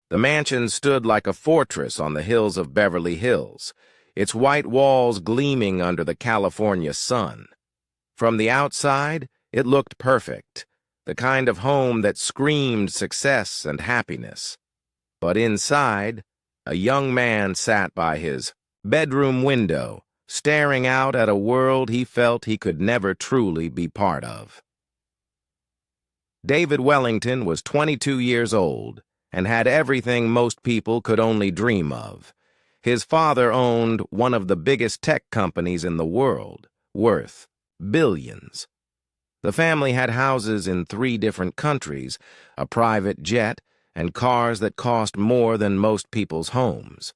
The mansion stood like a fortress on the hills of Beverly Hills, its white walls gleaming under the California sun. From the outside, it looked perfect, the kind of home that screamed success and happiness. But inside, a young man sat by his bedroom window, staring out at a world he felt he could never truly be part of. David Wellington was 22 years old and had everything most people could only dream of. His father owned one of the biggest tech companies in the world, worth billions. The family had houses in 3 different countries, a private jet, and cars that cost more than most people's homes.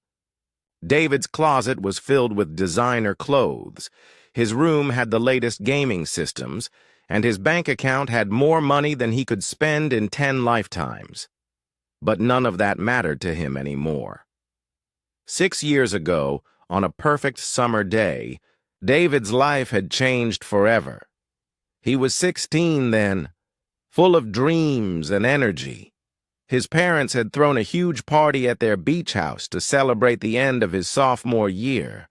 David's closet was filled with designer clothes. His room had the latest gaming systems, and his bank account had more money than he could spend in 10 lifetimes. But none of that mattered to him anymore. 6 years ago, on a perfect summer day, David's life had changed forever. He was 16 then, full of dreams and energy. His parents had thrown a huge party at their beach house to celebrate the end of his sophomore year.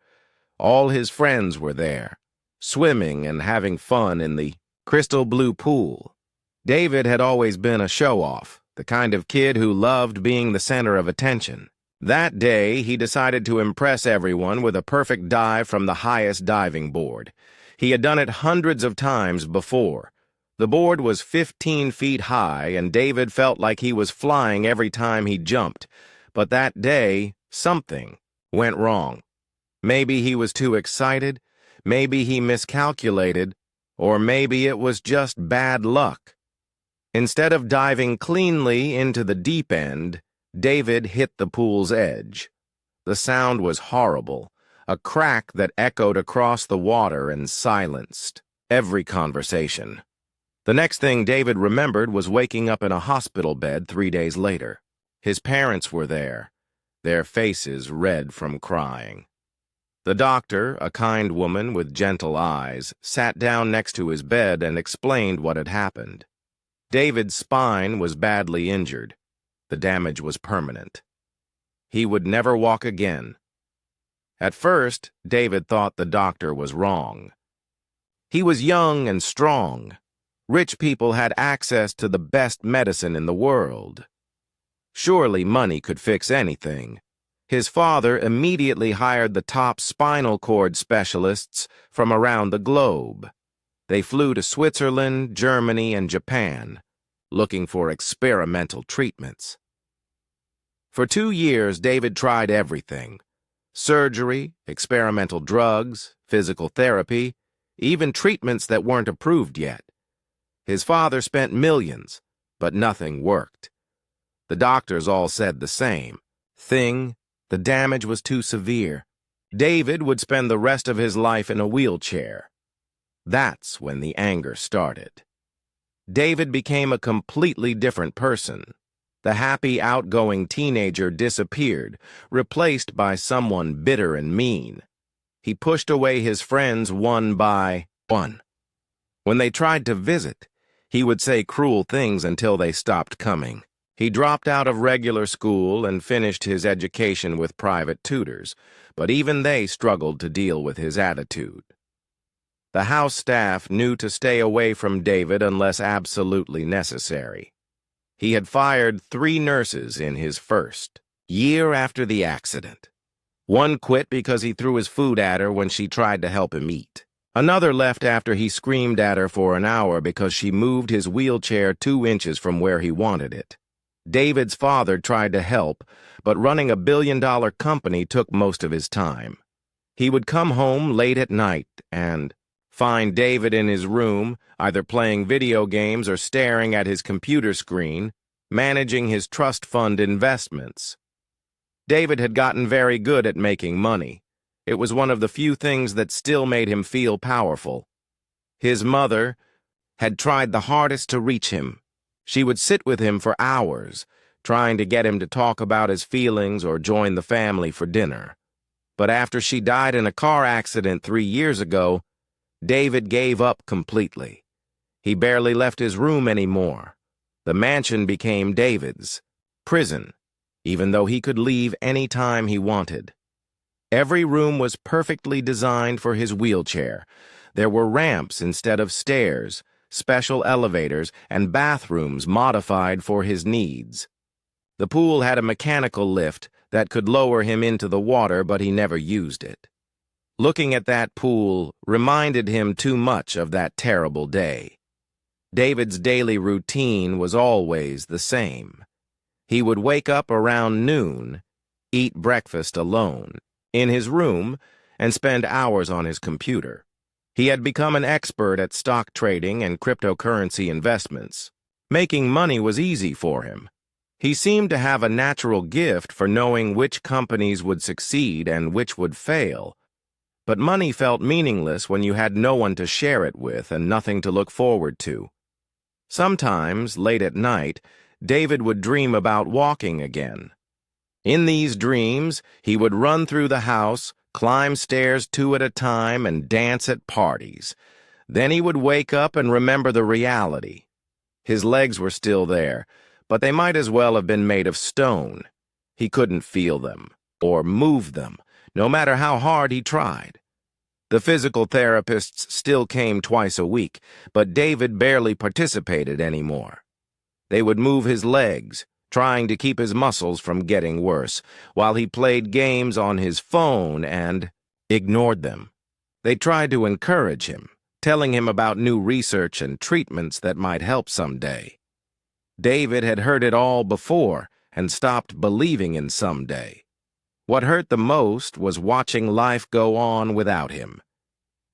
All his friends were there, swimming and having fun in the crystal blue pool. David had always been a show-off, the kind of kid who loved being the center of attention. That day, he decided to impress everyone with a perfect dive from the highest diving board. He had done it hundreds of times before. The board was 15 feet high, and David felt like he was flying every time he jumped. But that day, something went wrong. Maybe he was too excited, maybe he miscalculated, or maybe it was just bad luck. Instead of diving cleanly into the deep end, David hit the pool's edge. The sound was horrible, a crack that echoed across the water and silenced every conversation. The next thing David remembered was waking up in a hospital bed 3 days later. His parents were there, their faces red from crying. The doctor, a kind woman with gentle eyes, sat down next to his bed and explained what had happened. David's spine was badly injured. The damage was permanent. He would never walk again. At first, David thought the doctor was wrong. He was young and strong. Rich people had access to the best medicine in the world. Surely money could fix anything. His father immediately hired the top spinal cord specialists from around the globe. They flew to Switzerland, Germany, and Japan, looking for experimental treatments. For 2 years, David tried everything: surgery, experimental drugs, physical therapy, even treatments that weren't approved yet. His father spent millions, but nothing worked. The doctors all said the same thing: the damage was too severe. David would spend the rest of his life in a wheelchair. That's when the anger started. David became a completely different person. The happy, outgoing teenager disappeared, replaced by someone bitter and mean. He pushed away his friends one by one. When they tried to visit, he would say cruel things until they stopped coming. He dropped out of regular school and finished his education with private tutors, but even they struggled to deal with his attitude. The house staff knew to stay away from David unless absolutely necessary. He had fired 3 nurses in his first year after the accident. One quit because he threw his food at her when she tried to help him eat. Another left after he screamed at her for an hour because she moved his wheelchair 2 inches from where he wanted it. David's father tried to help, but running a billion-dollar company took most of his time. He would come home late at night and find David in his room, either playing video games or staring at his computer screen, managing his trust fund investments. David had gotten very good at making money. It was one of the few things that still made him feel powerful. His mother had tried the hardest to reach him. She would sit with him for hours, trying to get him to talk about his feelings or join the family for dinner. But after she died in a car accident 3 years ago, David gave up completely. He barely left his room anymore. The mansion became David's prison. even though he could leave any time he wanted. Every room was perfectly designed for his wheelchair. There were ramps instead of stairs, special elevators, and bathrooms modified for his needs. The pool had a mechanical lift that could lower him into the water, but he never used it. Looking at that pool reminded him too much of that terrible day. David's daily routine was always the same. He would wake up around noon, eat breakfast alone, in his room, and spend hours on his computer. He had become an expert at stock trading and cryptocurrency investments. Making money was easy for him. He seemed to have a natural gift for knowing which companies would succeed and which would fail. But money felt meaningless when you had no one to share it with and nothing to look forward to. Sometimes, late at night, David would dream about walking again. In these dreams, he would run through the house, climb stairs 2 at a time, and dance at parties. Then he would wake up and remember the reality. His legs were still there, but they might as well have been made of stone. He couldn't feel them or move them, no matter how hard he tried. The physical therapists still came twice a week, but David barely participated anymore. They would move his legs, trying to keep his muscles from getting worse, while he played games on his phone and ignored them. They tried to encourage him, telling him about new research and treatments that might help someday. David had heard it all before and stopped believing in someday. What hurt the most was watching life go on without him.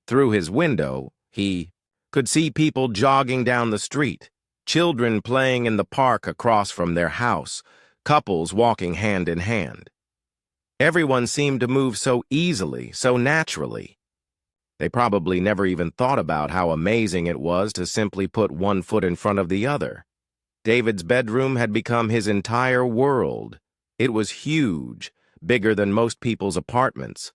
Through his window, he could see people jogging down the street, children playing in the park across from their house, couples walking hand in hand. Everyone seemed to move so easily, so naturally. They probably never even thought about how amazing it was to simply put one foot in front of the other. David's bedroom had become his entire world. It was huge, bigger than most people's apartments.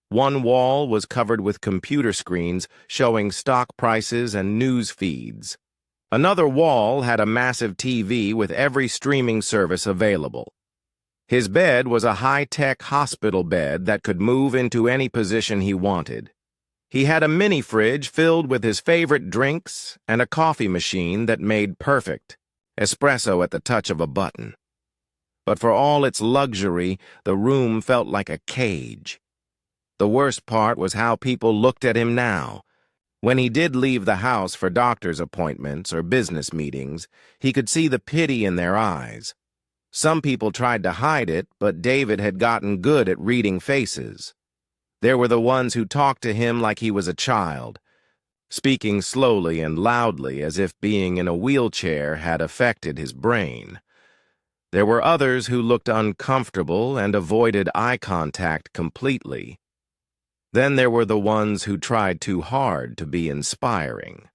One wall was covered with computer screens showing stock prices and news feeds. Another wall had a massive TV with every streaming service available. His bed was a high-tech hospital bed that could move into any position he wanted. He had a mini fridge filled with his favorite drinks and a coffee machine that made perfect espresso at the touch of a button. But for all its luxury, the room felt like a cage. The worst part was how people looked at him now. When he did leave the house for doctor's appointments or business meetings, he could see the pity in their eyes. Some people tried to hide it, but David had gotten good at reading faces. There were the ones who talked to him like he was a child, speaking slowly and loudly as if being in a wheelchair had affected his brain. There were others who looked uncomfortable and avoided eye contact completely. Then there were the ones who tried too hard to be inspiring.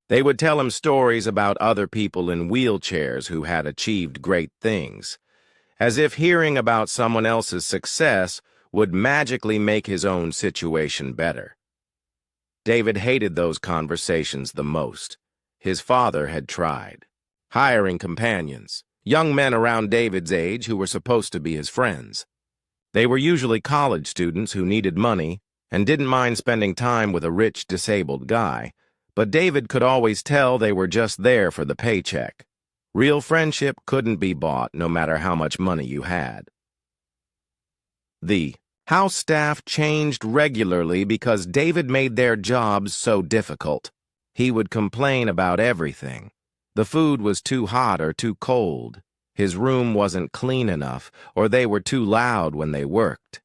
They would tell him stories about other people in wheelchairs who had achieved great things, as if hearing about someone else's success would magically make his own situation better. David hated those conversations the most. His father had tried, hiring companions, young men around David's age who were supposed to be his friends. They were usually college students who needed money and didn't mind spending time with a rich, disabled guy, but David could always tell they were just there for the paycheck. Real friendship couldn't be bought no matter how much money you had. The house staff changed regularly because David made their jobs so difficult. He would complain about everything. The food was too hot or too cold. His room wasn't clean enough, or they were too loud when they worked.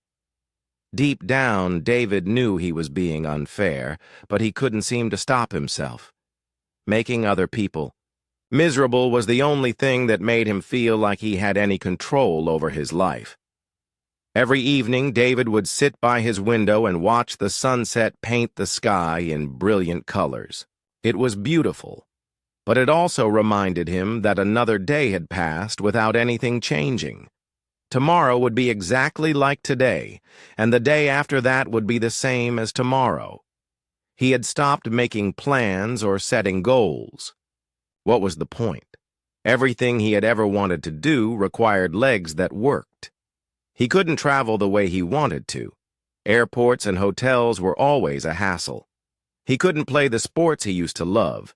Deep down, David knew he was being unfair, but he couldn't seem to stop himself. Making other people miserable was the only thing that made him feel like he had any control over his life. Every evening, David would sit by his window and watch the sunset paint the sky in brilliant colors. It was beautiful, but it also reminded him that another day had passed without anything changing. Tomorrow would be exactly like today, and the day after that would be the same as tomorrow. He had stopped making plans or setting goals. What was the point? Everything he had ever wanted to do required legs that worked. He couldn't travel the way he wanted to. Airports and hotels were always a hassle. He couldn't play the sports he used to love.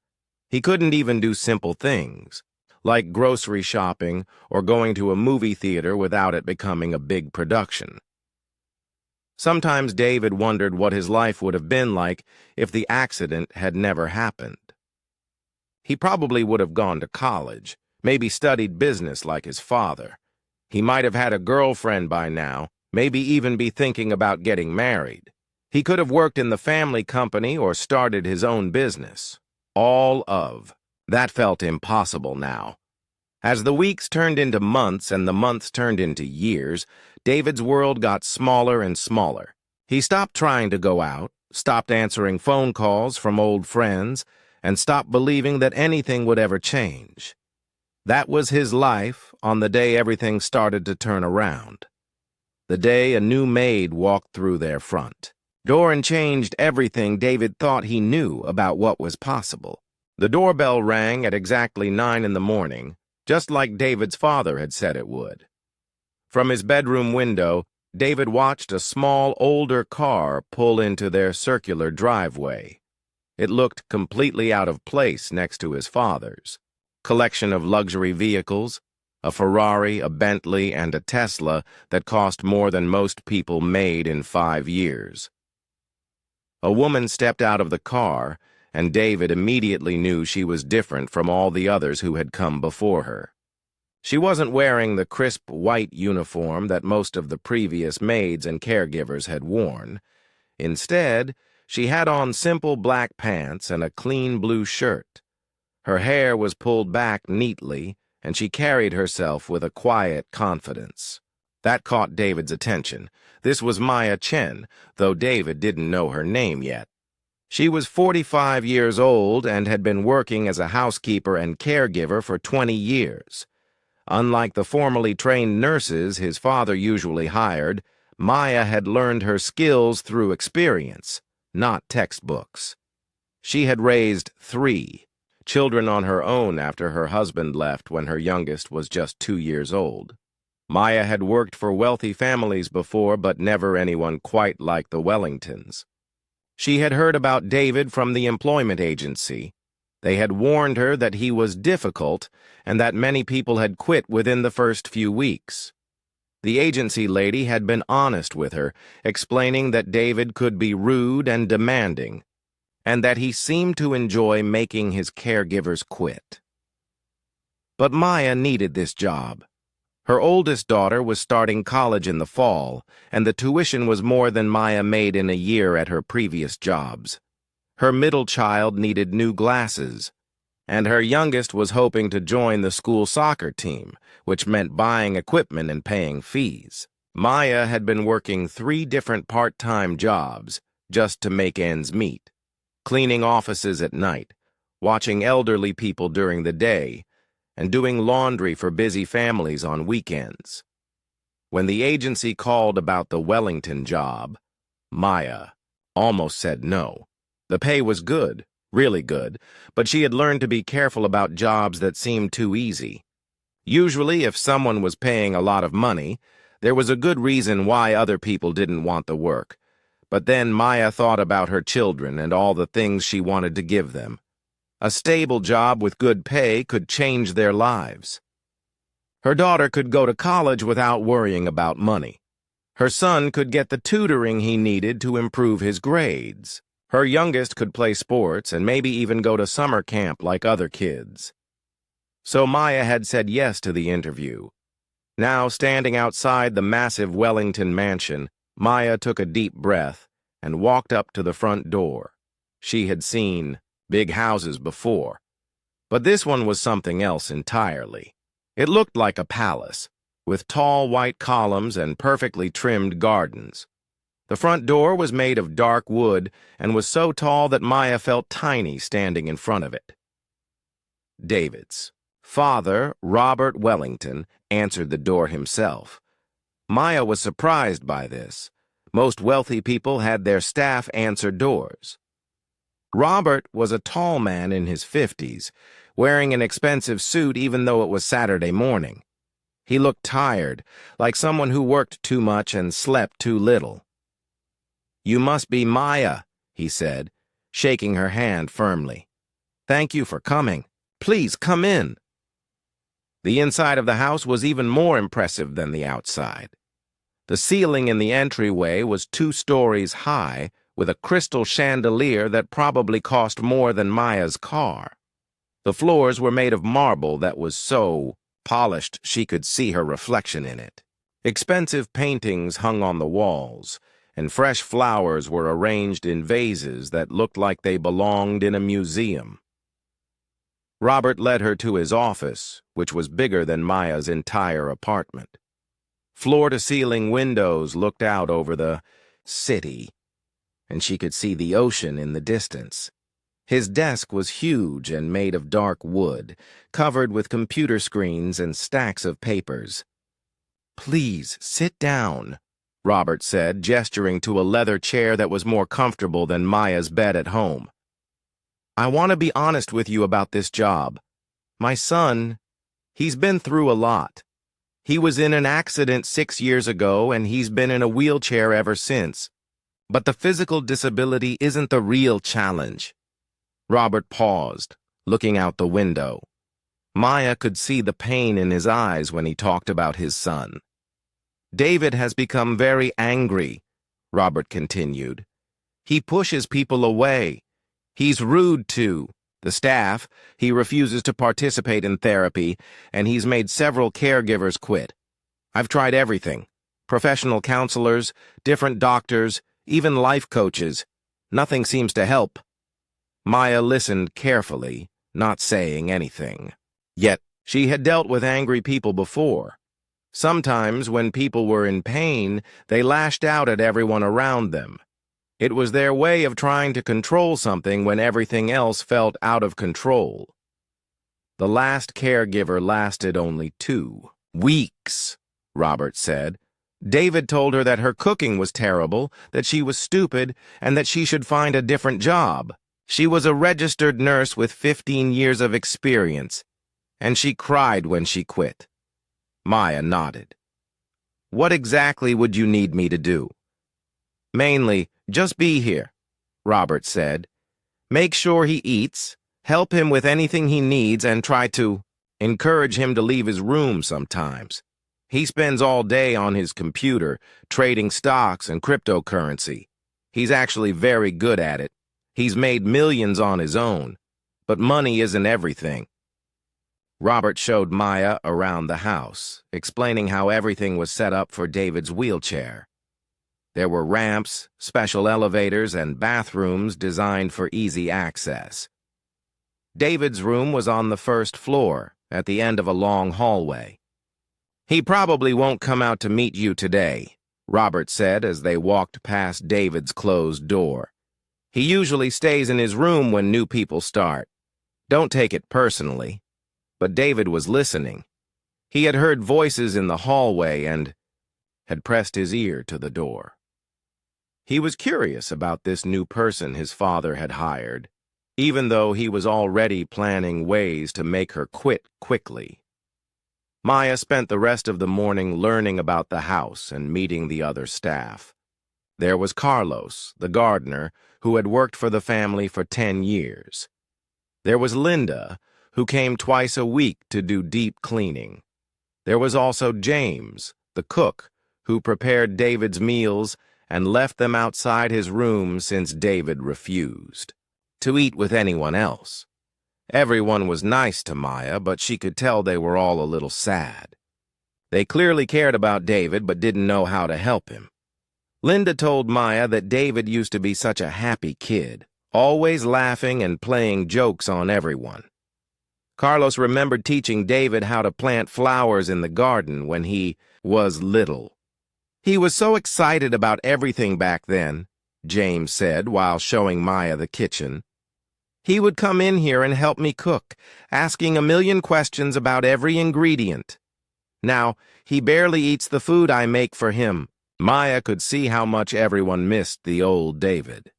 He couldn't even do simple things, like grocery shopping or going to a movie theater without it becoming a big production. Sometimes David wondered what his life would have been like if the accident had never happened. He probably would have gone to college, maybe studied business like his father. He might have had a girlfriend by now, maybe even be thinking about getting married. He could have worked in the family company or started his own business. That felt impossible now. As the weeks turned into months and the months turned into years, David's world got smaller and smaller. He stopped trying to go out, stopped answering phone calls from old friends, and stopped believing that anything would ever change. That was his life on the day everything started to turn around. The day a new maid walked through their front. Door changed everything David thought he knew about what was possible. The doorbell rang at exactly 9 in the morning, just like David's father had said it would. From his bedroom window, David watched a small, older car pull into their circular driveway. It looked completely out of place next to his father's. Collection of luxury vehicles, a Ferrari, a Bentley, and a Tesla that cost more than most people made in 5 years. A woman stepped out of the car, and David immediately knew she was different from all the others who had come before her. She wasn't wearing the crisp white uniform that most of the previous maids and caregivers had worn. Instead, she had on simple black pants and a clean blue shirt. Her hair was pulled back neatly, and she carried herself with a quiet confidence. That caught David's attention. This was Maya Chen, though David didn't know her name yet. She was 45 years old and had been working as a housekeeper and caregiver for 20 years. Unlike the formally trained nurses his father usually hired, Maya had learned her skills through experience, not textbooks. She had raised 3 children on her own after her husband left when her youngest was just 2 years old. Maya had worked for wealthy families before, but never anyone quite like the Wellingtons. She had heard about David from the employment agency. They had warned her that he was difficult and that many people had quit within the first few weeks. The agency lady had been honest with her, explaining that David could be rude and demanding, and that he seemed to enjoy making his caregivers quit. But Maya needed this job. Her oldest daughter was starting college in the fall, and the tuition was more than Maya made in a year at her previous jobs. Her middle child needed new glasses, and her youngest was hoping to join the school soccer team, which meant buying equipment and paying fees. Maya had been working 3 different part-time jobs just to make ends meet. Cleaning offices at night, watching elderly people during the day, and doing laundry for busy families on weekends. When the agency called about the Wellington job, Maya almost said no. The pay was good, really good, but she had learned to be careful about jobs that seemed too easy. Usually, if someone was paying a lot of money, there was a good reason why other people didn't want the work. But then Maya thought about her children and all the things she wanted to give them. A stable job with good pay could change their lives. Her daughter could go to college without worrying about money. Her son could get the tutoring he needed to improve his grades. Her youngest could play sports and maybe even go to summer camp like other kids. So Maya had said yes to the interview. Now, standing outside the massive Wellington mansion, Maya took a deep breath and walked up to the front door. She had seen big houses before, but this one was something else entirely. It looked like a palace, with tall white columns and perfectly trimmed gardens. The front door was made of dark wood and was so tall that Maya felt tiny standing in front of it. David's father, Robert Wellington, answered the door himself. Maya was surprised by this. Most wealthy people had their staff answer doors. Robert was a tall man in his 50s, wearing an expensive suit even though it was Saturday morning. He looked tired, like someone who worked too much and slept too little. "You must be Maya," he said, shaking her hand firmly. "Thank you for coming. Please come in." The inside of the house was even more impressive than the outside. The ceiling in the entryway was 2 stories high, with a crystal chandelier that probably cost more than Maya's car. The floors were made of marble that was so polished she could see her reflection in it. Expensive paintings hung on the walls, and fresh flowers were arranged in vases that looked like they belonged in a museum. Robert led her to his office, which was bigger than Maya's entire apartment. Floor-to-ceiling windows looked out over the city, and she could see the ocean in the distance. His desk was huge and made of dark wood, covered with computer screens and stacks of papers. "Please, sit down," Robert said, gesturing to a leather chair that was more comfortable than Maya's bed at home. "I want to be honest with you about this job. My son, he's been through a lot. He was in an accident 6 years ago, and he's been in a wheelchair ever since. But the physical disability isn't the real challenge." Robert paused, looking out the window. Maya could see the pain in his eyes when he talked about his son. "David has become very angry," Robert continued. "He pushes people away. He's rude to the staff, he refuses to participate in therapy, and he's made several caregivers quit. I've tried everything. Professional counselors, different doctors, even life coaches. Nothing seems to help." Maya listened carefully, not saying anything. Yet, she had dealt with angry people before. Sometimes, when people were in pain, they lashed out at everyone around them. It was their way of trying to control something when everything else felt out of control. The last caregiver lasted only 2 weeks, Robert said. David told her that her cooking was terrible, that she was stupid, and that she should find a different job. She was a registered nurse with 15 years of experience, and she cried when she quit. Maya nodded. "What exactly would you need me to do?" "Mainly, just be here," Robert said. "Make sure he eats, help him with anything he needs, and try to encourage him to leave his room sometimes. He spends all day on his computer, trading stocks and cryptocurrency. He's actually very good at it. He's made millions on his own, but money isn't everything." Robert showed Maya around the house, explaining how everything was set up for David's wheelchair. There were ramps, special elevators, and bathrooms designed for easy access. David's room was on the first floor, at the end of a long hallway. "He probably won't come out to meet you today," Robert said as they walked past David's closed door. "He usually stays in his room when new people start. Don't take it personally." But David was listening. He had heard voices in the hallway and had pressed his ear to the door. He was curious about this new person his father had hired, even though he was already planning ways to make her quit quickly. Maya spent the rest of the morning learning about the house and meeting the other staff. There was Carlos, the gardener, who had worked for the family for 10 years. There was Linda, who came twice a week to do deep cleaning. There was also James, the cook, who prepared David's meals and left them outside his room since David refused to eat with anyone else. Everyone was nice to Maya, but she could tell they were all a little sad. They clearly cared about David but didn't know how to help him. Linda told Maya that David used to be such a happy kid, always laughing and playing jokes on everyone. Carlos remembered teaching David how to plant flowers in the garden when he was little. "He was so excited about everything back then," James said while showing Maya the kitchen. "He would come in here and help me cook, asking a million questions about every ingredient. Now, he barely eats the food I make for him." Maya could see how much everyone missed the old David.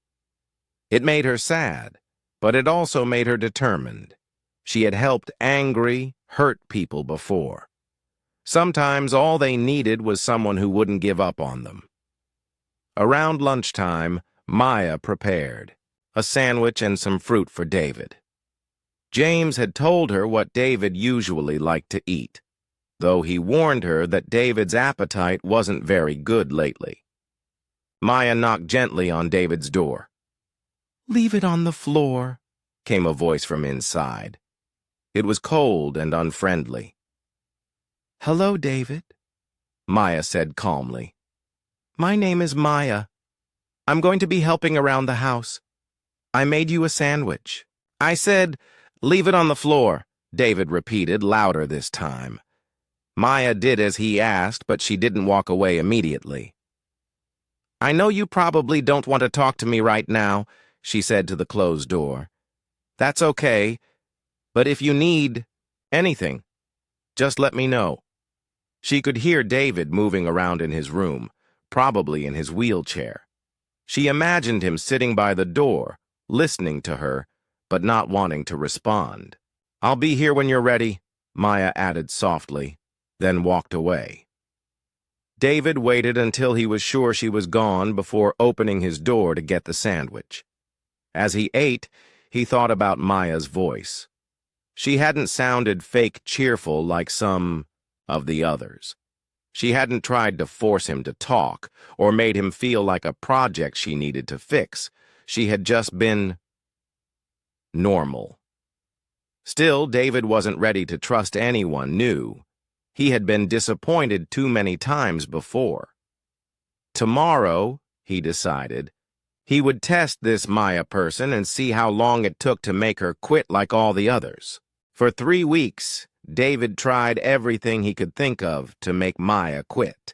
It made her sad, but it also made her determined. She had helped angry, hurt people before. Sometimes all they needed was someone who wouldn't give up on them. Around lunchtime, Maya prepared a sandwich and some fruit for David. James had told her what David usually liked to eat, though he warned her that David's appetite wasn't very good lately. Maya knocked gently on David's door. "Leave it on the floor," came a voice from inside. It was cold and unfriendly. "Hello, David," Maya said calmly. "My name is Maya. I'm going to be helping around the house. I made you a sandwich." "I said, leave it on the floor," David repeated, louder this time. Maya did as he asked, but she didn't walk away immediately. "I know you probably don't want to talk to me right now," she said to the closed door. "That's okay, but if you need anything, just let me know." She could hear David moving around in his room, probably in his wheelchair. She imagined him sitting by the door, listening to her, but not wanting to respond. "I'll be here when you're ready," Maya added softly, then walked away. David waited until he was sure she was gone before opening his door to get the sandwich. As he ate, he thought about Maya's voice. She hadn't sounded fake cheerful like some of the others. She hadn't tried to force him to talk or made him feel like a project she needed to fix. She had just been normal. Still, David wasn't ready to trust anyone new. He had been disappointed too many times before. Tomorrow, he decided, he would test this Maya person and see how long it took to make her quit like all the others. For 3 weeks, David tried everything he could think of to make Maya quit.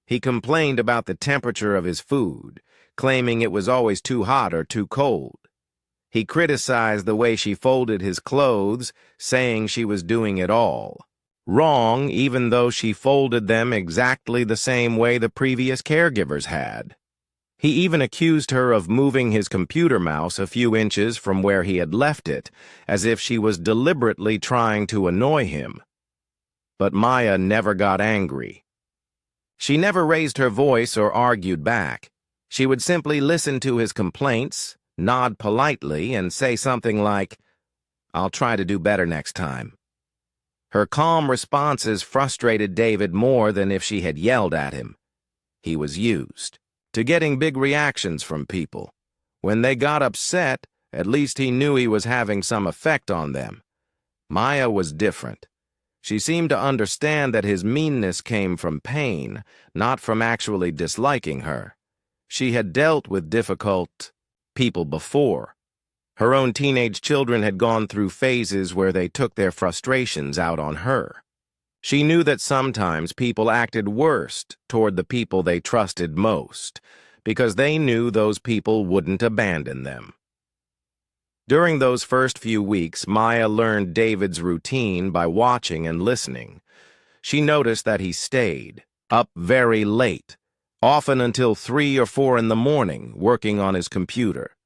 He complained about the temperature of his food, claiming it was always too hot or too cold. He criticized the way she folded his clothes, saying she was doing it all wrong, even though she folded them exactly the same way the previous caregivers had. He even accused her of moving his computer mouse a few inches from where he had left it, as if she was deliberately trying to annoy him. But Maya never got angry. She never raised her voice or argued back. She would simply listen to his complaints, nod politely, and say something like, "I'll try to do better next time." Her calm responses frustrated David more than if she had yelled at him. He was used to getting big reactions from people. When they got upset, at least he knew he was having some effect on them. Maya was different. She seemed to understand that his meanness came from pain, not from actually disliking her. She had dealt with difficult people before. Her own teenage children had gone through phases where they took their frustrations out on her. She knew that sometimes people acted worst toward the people they trusted most, because they knew those people wouldn't abandon them. During those first few weeks, Maya learned David's routine by watching and listening. She noticed that he stayed up very late, often until 3 or 4 in the morning, working on his computer.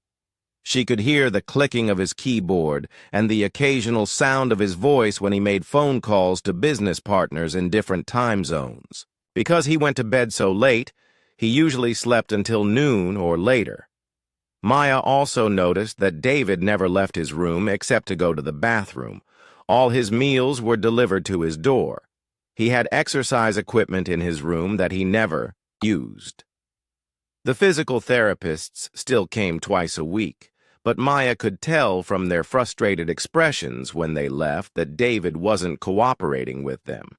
She could hear the clicking of his keyboard and the occasional sound of his voice when he made phone calls to business partners in different time zones. Because he went to bed so late, he usually slept until noon or later. Maya also noticed that David never left his room except to go to the bathroom. All his meals were delivered to his door. He had exercise equipment in his room that he never used. The physical therapists still came twice a week, but Maya could tell from their frustrated expressions when they left that David wasn't cooperating with them.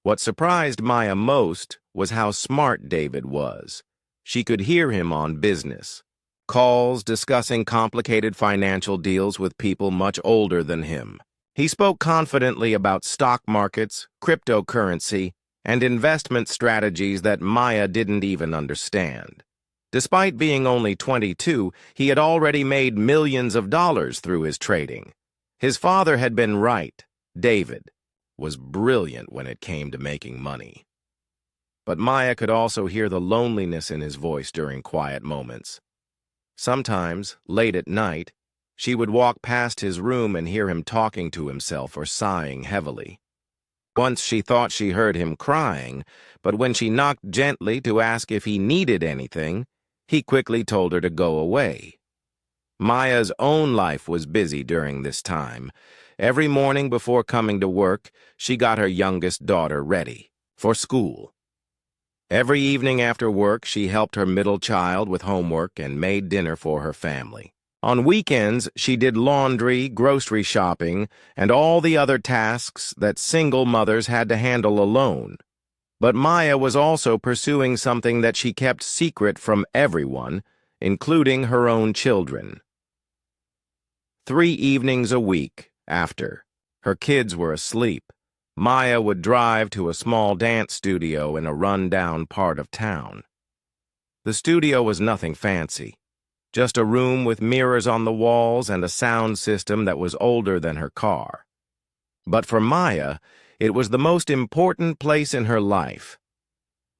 What surprised Maya most was how smart David was. She could hear him on business calls discussing complicated financial deals with people much older than him. He spoke confidently about stock markets, cryptocurrency, and investment strategies that Maya didn't even understand. Despite being only 22, he had already made millions of dollars through his trading. His father had been right. David was brilliant when it came to making money. But Maya could also hear the loneliness in his voice during quiet moments. Sometimes, late at night, She would walk past his room and hear him talking to himself or sighing heavily. Once she thought she heard him crying, but when she knocked gently to ask if he needed anything, he quickly told her to go away. Maya's own life was busy during this time. Every morning before coming to work, she got her youngest daughter ready for school. Every evening after work, she helped her middle child with homework and made dinner for her family. On weekends, she did laundry, grocery shopping, and all the other tasks that single mothers had to handle alone. But Maya was also pursuing something that she kept secret from everyone, including her own children. 3 evenings a week, after her kids were asleep, Maya would drive to a small dance studio in a run-down part of town. The studio was nothing fancy, just a room with mirrors on the walls and a sound system that was older than her car. But for Maya, it was the most important place in her life.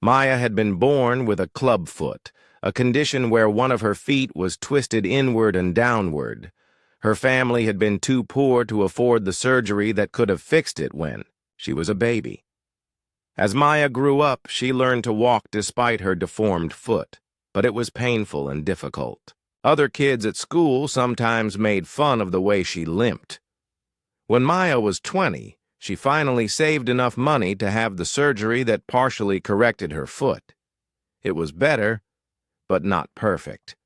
Maya had been born with a club foot, a condition where one of her feet was twisted inward and downward. Her family had been too poor to afford the surgery that could have fixed it when she was a baby. As Maya grew up, she learned to walk despite her deformed foot, but it was painful and difficult. Other kids at school sometimes made fun of the way she limped. When Maya was 20, she finally saved enough money to have the surgery that partially corrected her foot. It was better, but not perfect.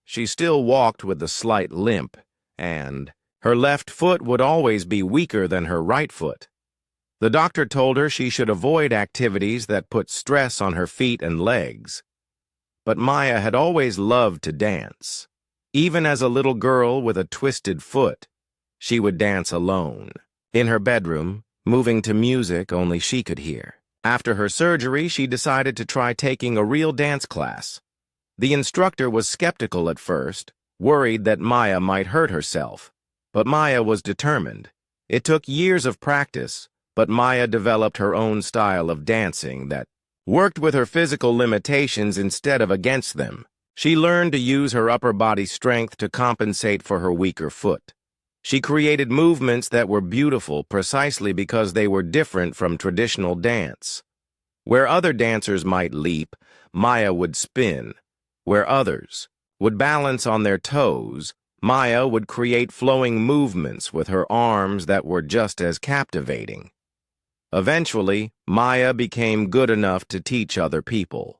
She still walked with a slight limp, and her left foot would always be weaker than her right foot. The doctor told her she should avoid activities that put stress on her feet and legs. But Maya had always loved to dance. Even as a little girl with a twisted foot, she would dance alone, in her bedroom, moving to music only she could hear. After her surgery, she decided to try taking a real dance class. The instructor was skeptical at first, worried that Maya might hurt herself. But Maya was determined. It took years of practice, but Maya developed her own style of dancing that worked with her physical limitations instead of against them. She learned to use her upper body strength to compensate for her weaker foot. She created movements that were beautiful precisely because they were different from traditional dance. Where other dancers might leap, Maya would spin. Where others would balance on their toes, Maya would create flowing movements with her arms that were just as captivating. Eventually, Maya became good enough to teach other people.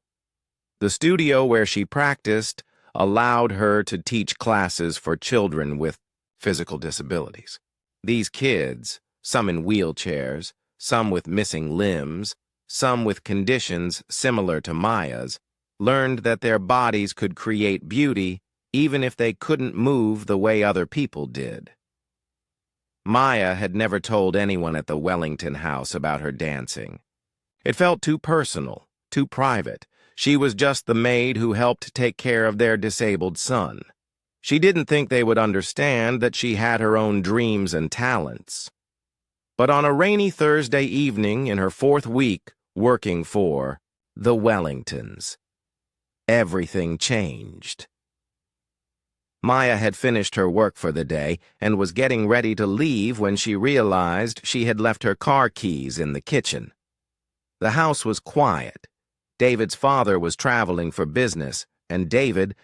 The studio where she practiced allowed her to teach classes for children with physical disabilities. These kids, some in wheelchairs, some with missing limbs, some with conditions similar to Maya's, learned that their bodies could create beauty even if they couldn't move the way other people did. Maya had never told anyone at the Wellington house about her dancing. It felt too personal, too private. She was just the maid who helped take care of their disabled son. She didn't think they would understand that she had her own dreams and talents. But on a rainy Thursday evening in her 4th week working for the Wellingtons, everything changed. Maya had finished her work for the day and was getting ready to leave when she realized she had left her car keys in the kitchen. The house was quiet. David's father was traveling for business, and David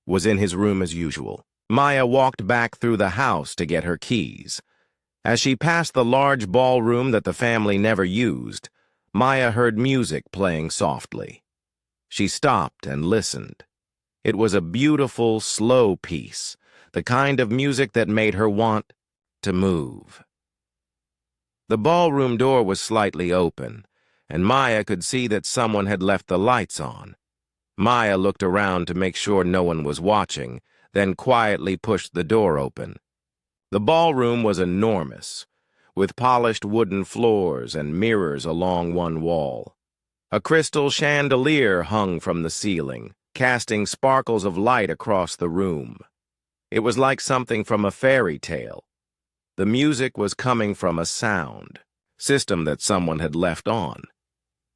was in his room as usual. Maya walked back through the house to get her keys. As she passed the large ballroom that the family never used, Maya heard music playing softly. She stopped and listened. It was a beautiful, slow piece, the kind of music that made her want to move. The ballroom door was slightly open, and Maya could see that someone had left the lights on. Maya looked around to make sure no one was watching, then quietly pushed the door open. The ballroom was enormous, with polished wooden floors and mirrors along one wall. A crystal chandelier hung from the ceiling, casting sparkles of light across the room. It was like something from a fairy tale. The music was coming from a sound system that someone had left on.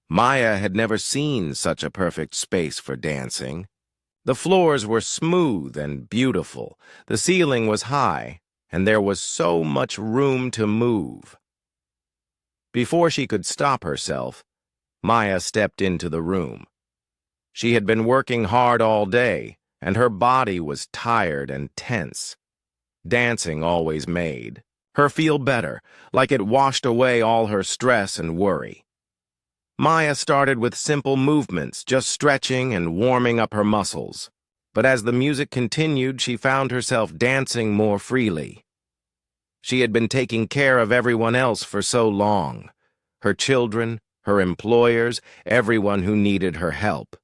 Maya had never seen such a perfect space for dancing. The floors were smooth and beautiful, the ceiling was high, and there was so much room to move. Before she could stop herself, Maya stepped into the room. She had been working hard all day, and her body was tired and tense. Dancing always made her feel better, like it washed away all her stress and worry. Maya started with simple movements, just stretching and warming up her muscles. But as the music continued, she found herself dancing more freely. She had been taking care of everyone else for so long. Her children, her employers, everyone who needed her help.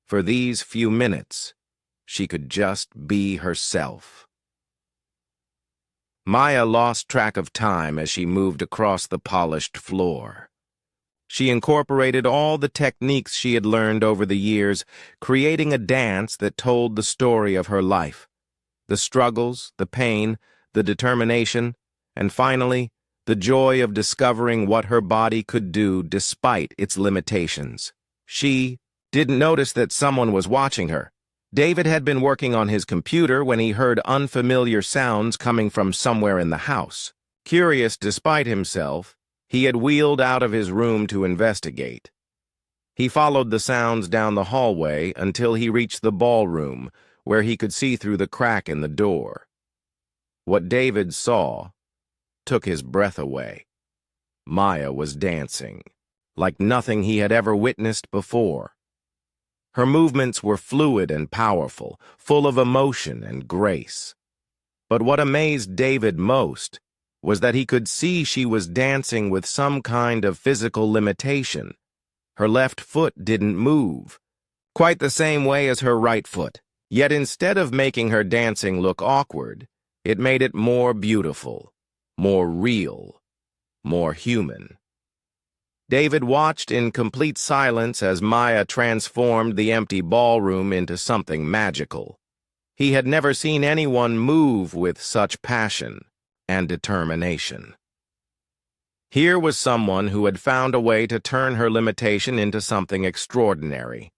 For these few minutes, she could just be herself. Maya lost track of time as she moved across the polished floor. She incorporated all the techniques she had learned over the years, creating a dance that told the story of her life. The struggles, the pain, the determination, and finally, the joy of discovering what her body could do despite its limitations. She didn't notice that someone was watching her. David had been working on his computer when he heard unfamiliar sounds coming from somewhere in the house. Curious despite himself, he had wheeled out of his room to investigate. He followed the sounds down the hallway until he reached the ballroom, where he could see through the crack in the door. What David saw took his breath away. Maya was dancing, like nothing he had ever witnessed before. Her movements were fluid and powerful, full of emotion and grace. But what amazed David most was that he could see she was dancing with some kind of physical limitation. Her left foot didn't move, quite the same way as her right foot. Yet instead of making her dancing look awkward, it made it more beautiful, more real, more human. David watched in complete silence as Maya transformed the empty ballroom into something magical. He had never seen anyone move with such passion and determination. Here was someone who had found a way to turn her limitation into something extraordinary.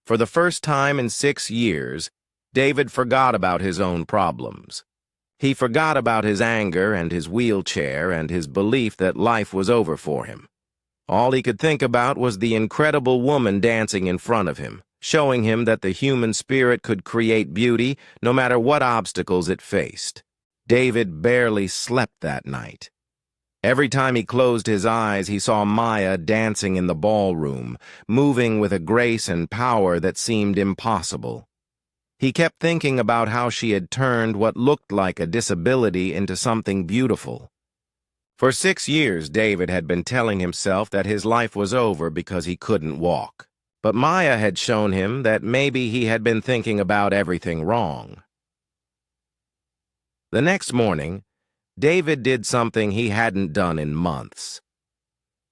For the first time in 6 years, David forgot about his own problems. He forgot about his anger and his wheelchair and his belief that life was over for him. All he could think about was the incredible woman dancing in front of him, showing him that the human spirit could create beauty no matter what obstacles it faced. David barely slept that night. Every time he closed his eyes, he saw Maya dancing in the ballroom, moving with a grace and power that seemed impossible. He kept thinking about how she had turned what looked like a disability into something beautiful. For 6 years, David had been telling himself that his life was over because he couldn't walk. But Maya had shown him that maybe he had been thinking about everything wrong. The next morning, David did something he hadn't done in months.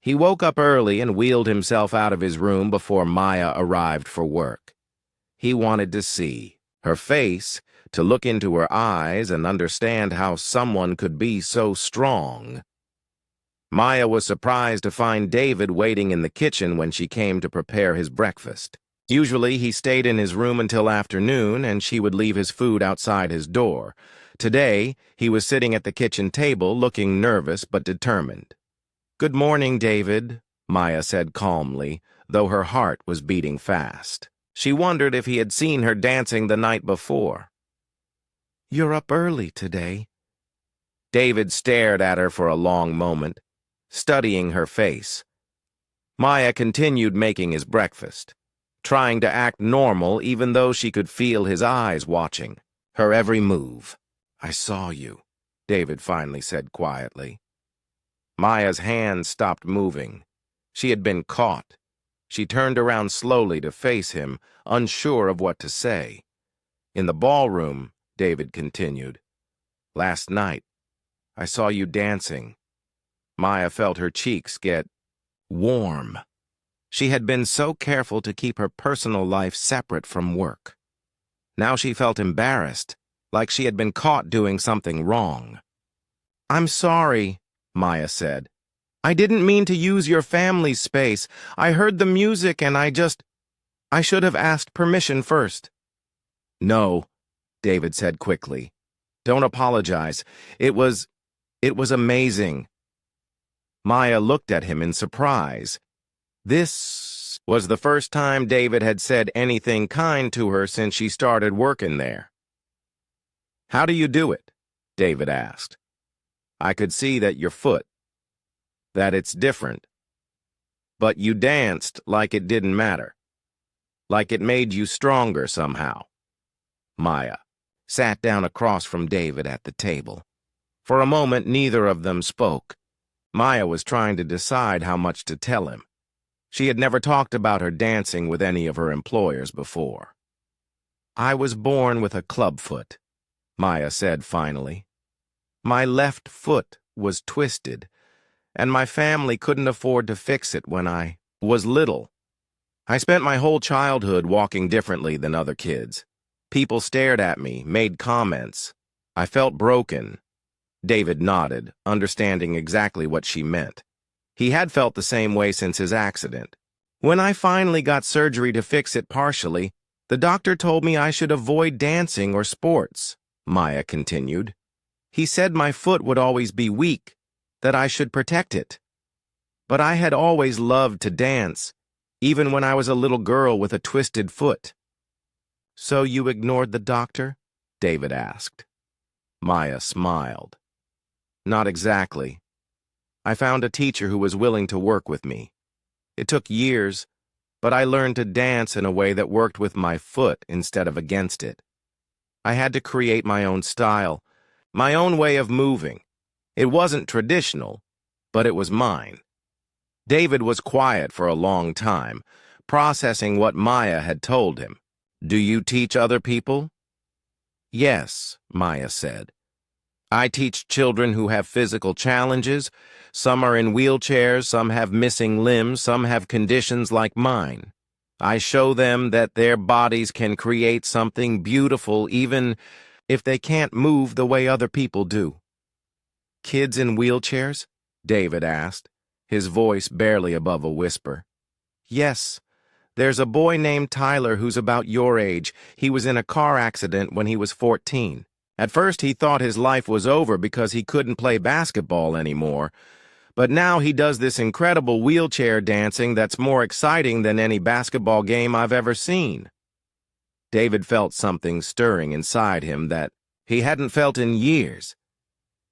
He woke up early and wheeled himself out of his room before Maya arrived for work. He wanted to see her face, to look into her eyes and understand how someone could be so strong. Maya was surprised to find David waiting in the kitchen when she came to prepare his breakfast. Usually he stayed in his room until afternoon and she would leave his food outside his door. Today, he was sitting at the kitchen table looking nervous but determined. "Good morning, David," Maya said calmly, though her heart was beating fast. She wondered if he had seen her dancing the night before. "You're up early today." David stared at her for a long moment, studying her face. Maya continued making his breakfast, trying to act normal even though she could feel his eyes watching her every move. "I saw you," David finally said quietly. Maya's hands stopped moving. She had been caught. She turned around slowly to face him, unsure of what to say. "In the ballroom," David continued, "last night, I saw you dancing." Maya felt her cheeks get warm. She had been so careful to keep her personal life separate from work. Now she felt embarrassed, like she had been caught doing something wrong. "I'm sorry," Maya said. "I didn't mean to use your family's space. I heard the music and I should have asked permission first." No, David said quickly. Don't apologize. It was amazing. Maya looked at him in surprise. This was the first time David had said anything kind to her since she started working there. How do you do it? David asked. I could see that that it's different. But you danced like it didn't matter. Like it made you stronger somehow. Maya sat down across from David at the table. For a moment, neither of them spoke. Maya was trying to decide how much to tell him. She had never talked about her dancing with any of her employers before. I was born with a clubfoot, Maya said finally. My left foot was twisted, and my family couldn't afford to fix it when I was little. I spent my whole childhood walking differently than other kids. People stared at me, made comments. I felt broken. David nodded, understanding exactly what she meant. He had felt the same way since his accident. When I finally got surgery to fix it partially, the doctor told me I should avoid dancing or sports, Maya continued. He said my foot would always be weak, that I should protect it. But I had always loved to dance, even when I was a little girl with a twisted foot. So you ignored the doctor? David asked. Maya smiled. Not exactly. I found a teacher who was willing to work with me. It took years, but I learned to dance in a way that worked with my foot instead of against it. I had to create my own style, my own way of moving. It wasn't traditional, but it was mine. David was quiet for a long time, processing what Maya had told him. Do you teach other people? Yes, Maya said. I teach children who have physical challenges. Some are in wheelchairs, some have missing limbs, some have conditions like mine. I show them that their bodies can create something beautiful even if they can't move the way other people do. Kids in wheelchairs? David asked, his voice barely above a whisper. Yes. There's a boy named Tyler who's about your age. He was in a car accident when he was 14. At first he thought his life was over because he couldn't play basketball anymore. But now he does this incredible wheelchair dancing that's more exciting than any basketball game I've ever seen. David felt something stirring inside him that he hadn't felt in years.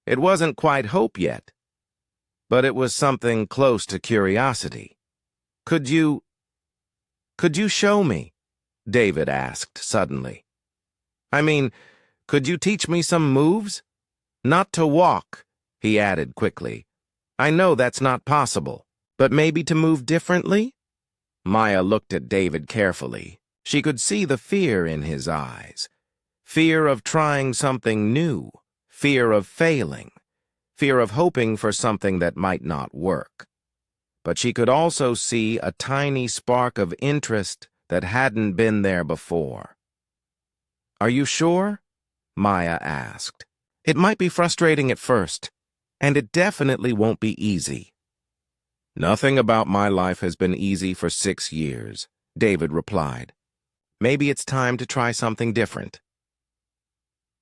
It wasn't quite hope yet, but it was something close to curiosity. Could you show me? David asked suddenly. I mean, could you teach me some moves? Not to walk, he added quickly. I know that's not possible, but maybe to move differently? Maya looked at David carefully. She could see the fear in his eyes. Fear of trying something new, fear of failing, fear of hoping for something that might not work. But she could also see a tiny spark of interest that hadn't been there before. Are you sure? Maya asked. It might be frustrating at first, and it definitely won't be easy. Nothing about my life has been easy for 6 years, David replied. Maybe it's time to try something different.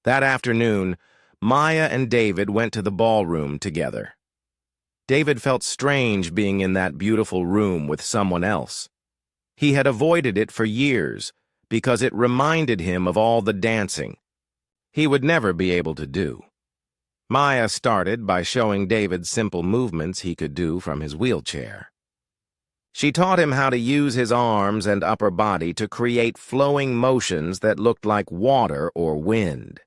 That afternoon, Maya and David went to the ballroom together. David felt strange being in that beautiful room with someone else. He had avoided it for years because it reminded him of all the dancing he would never be able to do. Maya started by showing David simple movements he could do from his wheelchair. She taught him how to use his arms and upper body to create flowing motions that looked like water or wind.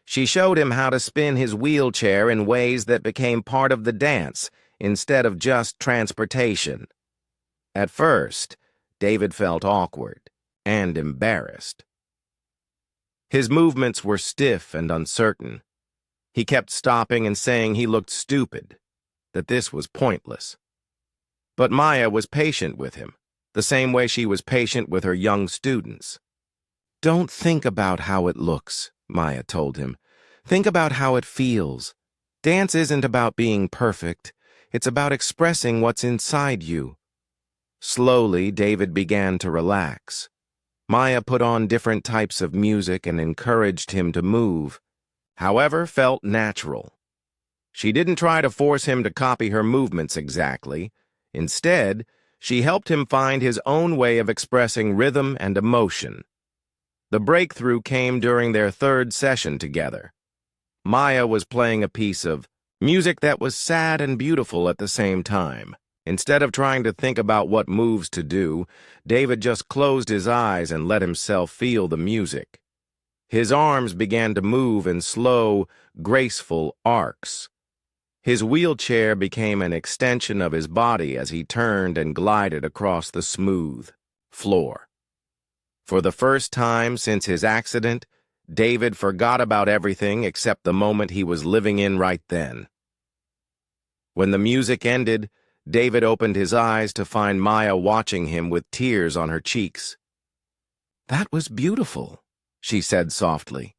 She showed him how to spin his wheelchair in ways that became part of the dance instead of just transportation. At first, David felt awkward and embarrassed. His movements were stiff and uncertain. He kept stopping and saying he looked stupid, that this was pointless. But Maya was patient with him, the same way she was patient with her young students. Don't think about how it looks, Maya told him. Think about how it feels. Dance isn't about being perfect. It's about expressing what's inside you. Slowly, David began to relax. Maya put on different types of music and encouraged him to move, however felt natural. She didn't try to force him to copy her movements exactly. Instead, she helped him find his own way of expressing rhythm and emotion. The breakthrough came during their third session together. Maya was playing a piece of music that was sad and beautiful at the same time. Instead of trying to think about what moves to do, David just closed his eyes and let himself feel the music. His arms began to move in slow, graceful arcs. His wheelchair became an extension of his body as he turned and glided across the smooth floor. For the first time since his accident, David forgot about everything except the moment he was living in right then. When the music ended, David opened his eyes to find Maya watching him with tears on her cheeks. "That was beautiful," she said softly.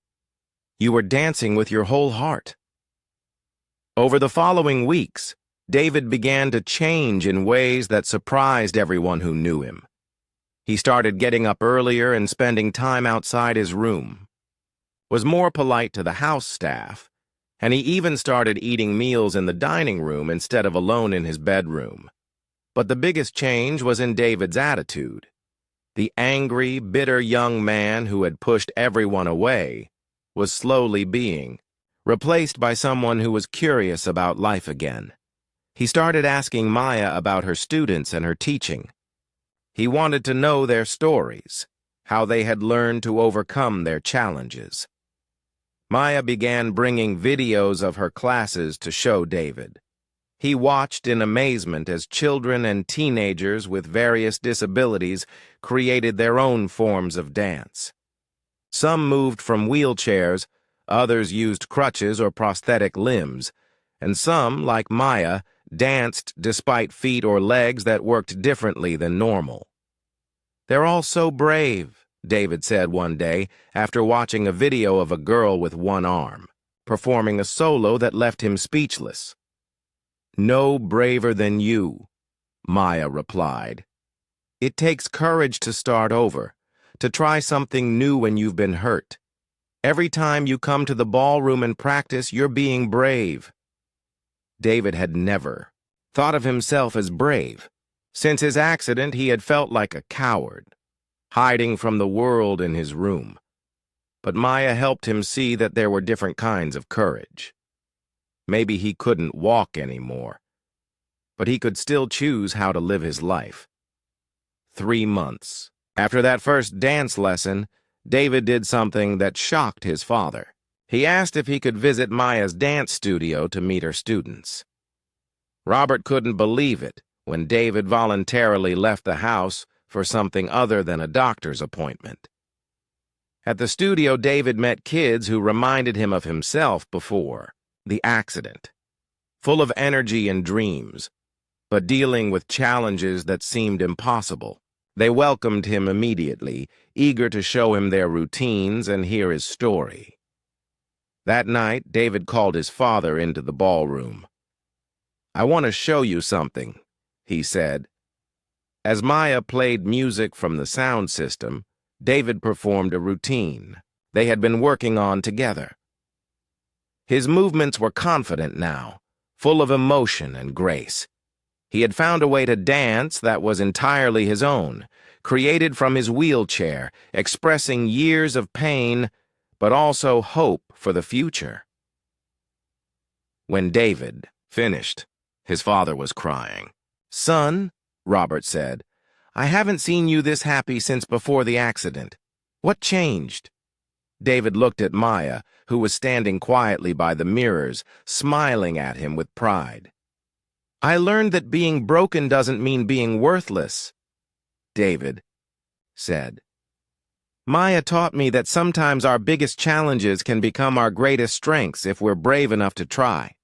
"You were dancing with your whole heart." Over the following weeks, David began to change in ways that surprised everyone who knew him. He started getting up earlier and spending time outside his room, was more polite to the house staff, and he even started eating meals in the dining room instead of alone in his bedroom. But the biggest change was in David's attitude. The angry, bitter young man who had pushed everyone away was slowly being replaced by someone who was curious about life again. He started asking Maya about her students and her teaching. He wanted to know their stories, how they had learned to overcome their challenges. Maya began bringing videos of her classes to show David. He watched in amazement as children and teenagers with various disabilities created their own forms of dance. Some moved from wheelchairs, others used crutches or prosthetic limbs, and some, like Maya, danced despite feet or legs that worked differently than normal. "They're all so brave," David said one day after watching a video of a girl with one arm, performing a solo that left him speechless. "No braver than you," Maya replied. "It takes courage to start over, to try something new when you've been hurt. Every time you come to the ballroom and practice, you're being brave." David had never thought of himself as brave. Since his accident, he had felt like a coward, hiding from the world in his room. But Maya helped him see that there were different kinds of courage. Maybe he couldn't walk anymore, but he could still choose how to live his life. 3 months after that first dance lesson, David did something that shocked his father. He asked if he could visit Maya's dance studio to meet her students. Robert couldn't believe it when David voluntarily left the house for something other than a doctor's appointment. At the studio, David met kids who reminded him of himself before the accident, full of energy and dreams, but dealing with challenges that seemed impossible. They welcomed him immediately, eager to show him their routines and hear his story. That night, David called his father into the ballroom. "I want to show you something," he said. As Maya played music from the sound system, David performed a routine they had been working on together. His movements were confident now, full of emotion and grace. He had found a way to dance that was entirely his own, created from his wheelchair, expressing years of pain, but also hope for the future. When David finished, his father was crying. "Son," Robert said, "I haven't seen you this happy since before the accident. What changed?" David looked at Maya, who was standing quietly by the mirrors, smiling at him with pride. "I learned that being broken doesn't mean being worthless," David said. "Maya taught me that sometimes our biggest challenges can become our greatest strengths if we're brave enough to try."